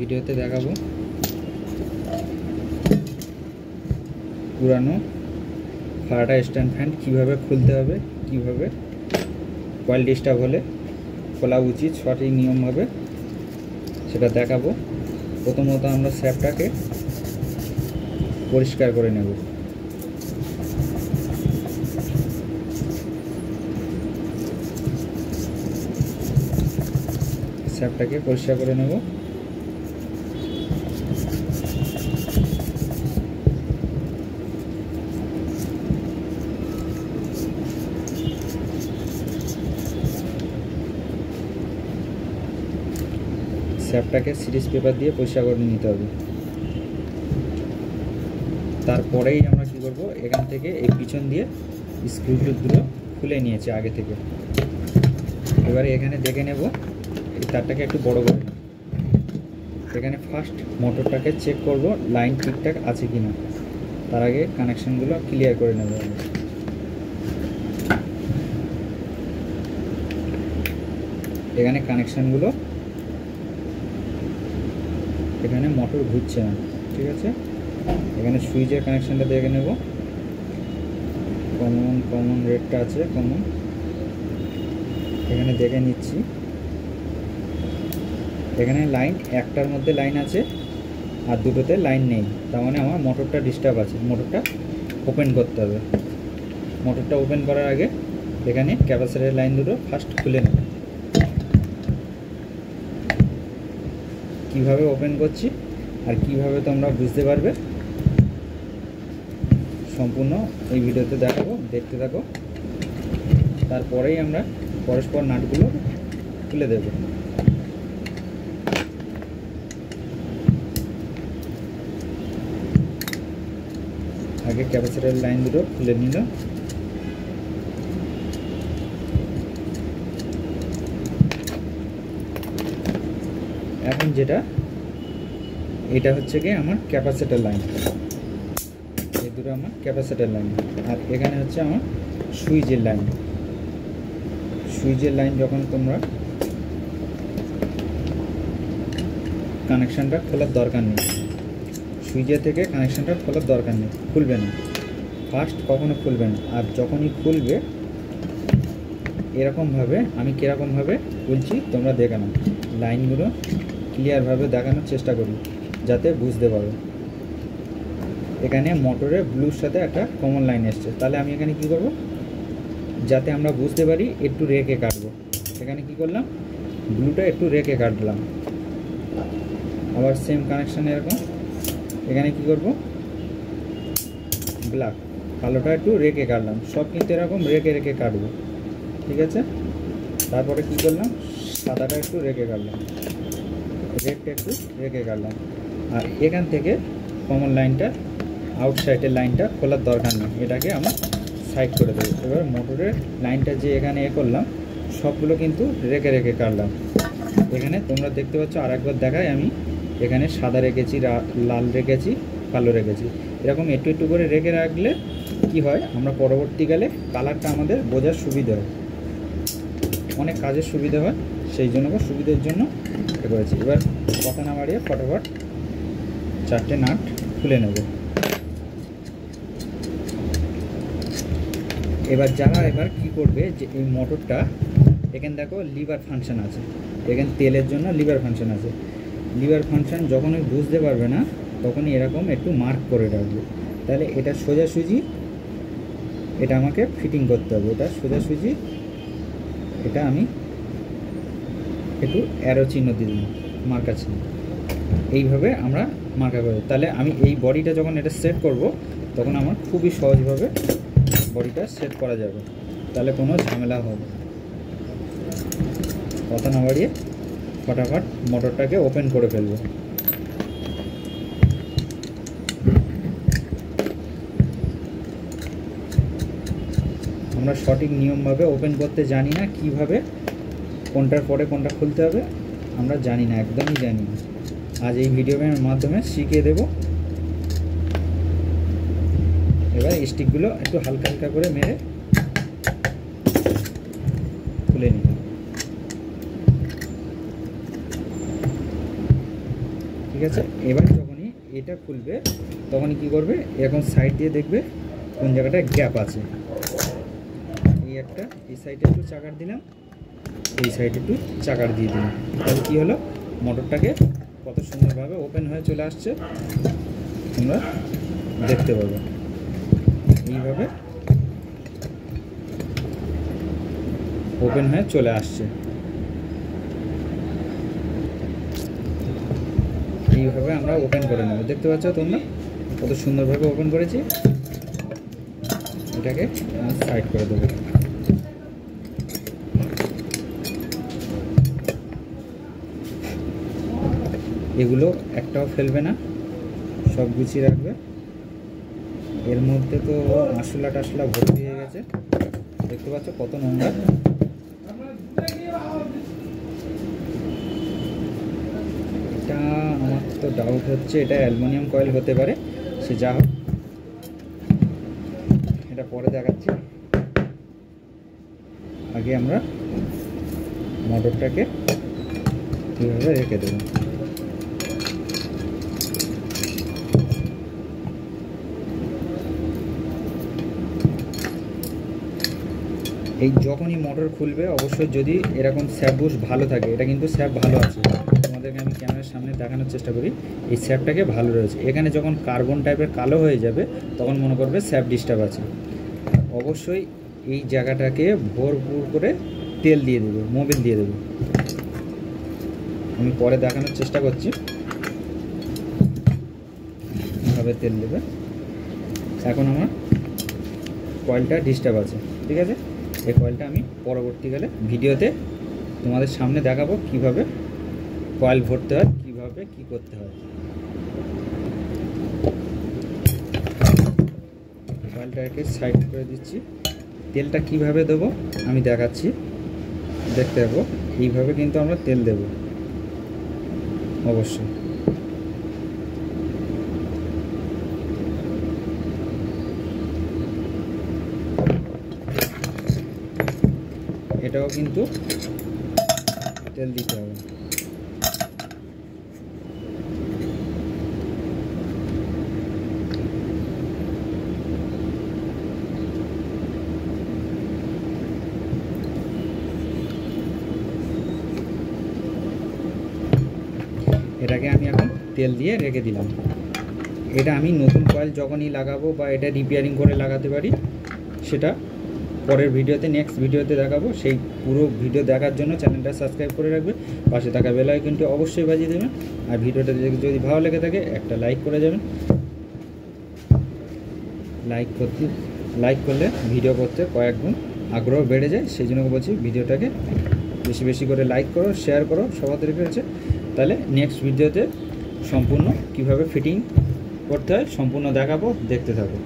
ভিডিওতে দেখাবো পুরানো ফারাডা স্ট্যান্ড ফ্যান কীভাবে খুলতে হবে, কীভাবে কয়েল ডিস্টার্ব হলে খোলা উচিত সঠিক নিয়মভাবে, সেটা দেখাবো। প্রথমত আমরা স্যাপটাকে পরিষ্কার করে নেব। স্যাপটাকে পরিষ্কার করে নেব। স্যাপটাকে সিরিজ পেপার দিয়ে পরিষ্কার করে নিতে হবে। তারপরেই আমরা কি করব, এখান থেকে এই পিছন দিয়ে স্ক্রু ক্লিপগুলো খুলে নিয়েছি আগে থেকে। এবারে এখানে দেখে নেব, এই তারটাকে একটু বড় করে নেব। এখানে ফার্স্ট মোটরটাকে চেক করব লাইন ঠিকঠাক আছে কিনা, তার আগে কানেকশনগুলো ক্লিয়ার করে নেব। এখানে কানেকশনগুলো, এখানে মোটর ঘুরছে না, ঠিক আছে। এখানে সুইচের কানেকশনটা দেখে নেব। কমন রেটটা আছে কমন, এখানে দেখে নিচ্ছি। এখানে লাইন একটার মধ্যে লাইন আছে আর দুটোতে লাইন নেই, তার মানে আমার মোটরটা ডিস্টার্ব আছে। মোটরটা ওপেন করতে হবে। মোটরটা ওপেন করার আগে এখানে ক্যাপাসিটরের লাইন দুটো ফার্স্ট খুলে নেব। কীভাবে ওপেন করছি আর কিভাবে তোমরা বুঝতে পারবে সম্পূর্ণ এই ভিডিওতে দেখাবো, দেখতে থাকো। তারপরেই আমরা পরস্পর নাটগুলো খুলে দেব। আগে ক্যাপাসিটরের লাইন দুটো খুলে নিল। এখন যেটা, এটা হচ্ছে কি আমার ক্যাপাসিটর লাইন, এই দুটো আমার ক্যাপাসিটর লাইন। আর এখানে হচ্ছে আমার সুইচের লাইন। সুইচের লাইন যখন তোমরা কানেকশানটা খোলার দরকার নেই, সুইচের থেকে কানেকশানটা খোলার দরকার নেই, খুলবে না ফার্স্ট, কখনো খুলবে না। আর যখনই খুলবে এরকমভাবে, আমি কীরকমভাবে খুলছি তোমরা দেখে নাও। লাইনগুলো ক্লিয়ারভাবে দেখানোর চেষ্টা করি যাতে বুঝতে পারো। এখানে মোটরে ব্লুর সাথে একটা কমন লাইন এসছে, তাহলে আমি এখানে কি করব, যাতে আমরা বুঝতে পারি একটু রেখে কাটবো। এখানে কি করলাম, ব্লুটা একটু রেখে কাটলাম। আবার সেম কানেকশান এরকম, এখানে কি করব, ব্ল্যাক, কালোটা একটু রেখে কাটলাম। সব কিন্তু এরকম রেখে রেখে কাটবো, ঠিক আছে। তারপরে কি করলাম, সাদাটা একটু রেখে কাটলাম, রেডটা একটু রেখে কাটলাম। আর এখান থেকে কমন লাইনটা, আউটসাইডের লাইনটা খোলার দরকার নেই, এটাকে আমরা সাইড করে দেবো। এবার মোটরের লাইনটা যে এখানে করলাম সবগুলো কিন্তু রেখে রেখে কাটলাম। এখানে তোমরা দেখতে পাচ্ছ, আর একবার দেখাই আমি। এখানে সাদা রেখেছি, লাল রেখেছি, কালো রেখেছি। এরকম একটু একটু করে রেখে রাখলে কি হয়, আমরা পরবর্তীকালে কালারটা আমাদের বোঝার সুবিধা হয়, অনেক কাজের সুবিধা হয়। সেই জন্য সুবিধার জন্য করেছি। এবার কথা না বাড়িয়ে ফটাফট চারটে নাট খুলে নেব। এবার যারা এবার কি করবে, যে এই মোটরটা এখানে দেখো লিভার ফাংশন আছে, এখানে তেলের জন্য লিভার ফাংশন আছে। লিভার ফাংশন যখনই বুঝতে পারবে না তখনই এরকম একটু মার্ক করে রাখবে। তাহলে এটা সোজাসুজি, এটা আমাকে ফিটিং করতে হবে। এটা সোজাসুজি, এটা আমি একটু অ্যারো চিহ্ন দিয়ে দিলাম, মার্কা চিহ্ন। এইভাবে আমরা মার্কা করব। তাহলে আমি এই বডিটা যখন এটা সেট করব তখন আমার খুবই সহজভাবে বডিটা সেট করা যাবে, তাহলে কোনো ঝামেলা হবে। কথা না বাড়িয়ে ফটাফট মোটরটাকে ওপেন করে ফেলবো। আমরা সঠিক নিয়মভাবে ওপেন করতে জানি না, কিভাবে কোনটার পরে কোনটা খুলতে হবে আমরা জানি না, একদমই জানি না। আজ এই ভিডিওর মাধ্যমে শিখিয়ে দেব। এবার স্টিকগুলো একটু হালকা হালকা করে মেরে খুলে নিলাম। ঠিক আছে। এবার যখনই এটা খুলবে তখনই কী করবে, এরকম সাইড দিয়ে দেখবে কোন জায়গাটায় গ্যাপ আছে। এই একটা, এই সাইডে একটু চাকার দিলাম, এই সাইডে একটু চাকার দিয়ে দিলাম, তাহলে কী হলো, মোটরটাকে কত সুন্দরভাবে ওপেন হয়ে চলে আসছে তোমরা দেখতে পাবে। এইভাবে ওপেন হয়ে চলে আসছে, এইভাবে আমরা ওপেন করে নেব। দেখতে পাচ্ছ তোমরা কত সুন্দরভাবে ওপেন করেছি। এটাকে সাইড করে দেবো। এগুলো একটাও ফেলবে না, সব গুছিয়ে রাখবে। এর মধ্যে তো আঁশলা টাশলা ভর্তি হয়ে গেছে, দেখতে পাচ্ছ কত নোংরা। এটা আমার তো ডাউট হচ্ছে এটা অ্যালুমিনিয়াম কয়েল হতে পারে, সে যা হোক এটা পরে দেখাচ্ছি। আগে আমরা মোটরটাকে কীভাবে রেখে দেবো। এই যখনই মোটর খুলবে অবশ্যই যদি এরকম স্যাপ বুশ ভালো থাকে, এটা কিন্তু স্যাপ ভালো আছে, তোমাদেরকে আমি ক্যামেরার সামনে দেখানোর চেষ্টা করি। এই স্যাপটাকে ভালো রয়েছে, এখানে যখন কার্বন টাইপের কালো হয়ে যাবে তখন মনে করবে স্যাপ ডিস্টার্ব আছে। অবশ্যই এই জায়গাটাকে ভরপুর করে তেল দিয়ে দেবে, মোবিল দিয়ে দেবে। আমি পরে দেখানোর চেষ্টা করছি কীভাবে তেল দেবে। এখন আমার কয়েলটা ডিস্টার্ব আছে, ঠিক আছে। এই কয়েলটা আমি পরবর্তীকালে ভিডিওতে তোমাদের সামনে দেখাবো কিভাবে কয়েল ভরতে হয়, কিভাবে কি করতে হয়। কয়েলটাকে সাইড করে দিচ্ছি। তেলটা কিভাবে দেবো আমি দেখাচ্ছি, দেখতে পাবো। এইভাবে কিন্তু আমরা তেল দেব অবশ্যই। এটাও কিন্তু তেল দিতে হবে। এটাকে আমি এখন তেল দিয়ে রেখে দিলাম। এটা আমি নতুন কয়েল যখনই লাগাবো বা এটা রিপেয়ারিং করে লাগাতে পারি, সেটা পরের ভিডিওতে, নেক্সট ভিডিওতে দেখাবো। সেই পুরো ভিডিও দেখার জন্য চ্যানেলটা সাবস্ক্রাইব করে রাখবে, পাশে থাকা বেল আইকনটি অবশ্যই বাজিয়ে দেবেন। আর ভিডিওটা যদি ভালো লেগে থাকে একটা লাইক করে যাবেন। লাইক করলে ভিডিও করতে কয়েক গুণ আগ্রহ বেড়ে যায়, সেই জন্য বলছি ভিডিওটাকে বেশি বেশি করে লাইক করো, শেয়ার করো সবার কাছে। তাহলে নেক্সট ভিডিওতে সম্পূর্ণ কিভাবে ফিটিং করতে হয় সম্পূর্ণ দেখাবো, দেখতে থাকো।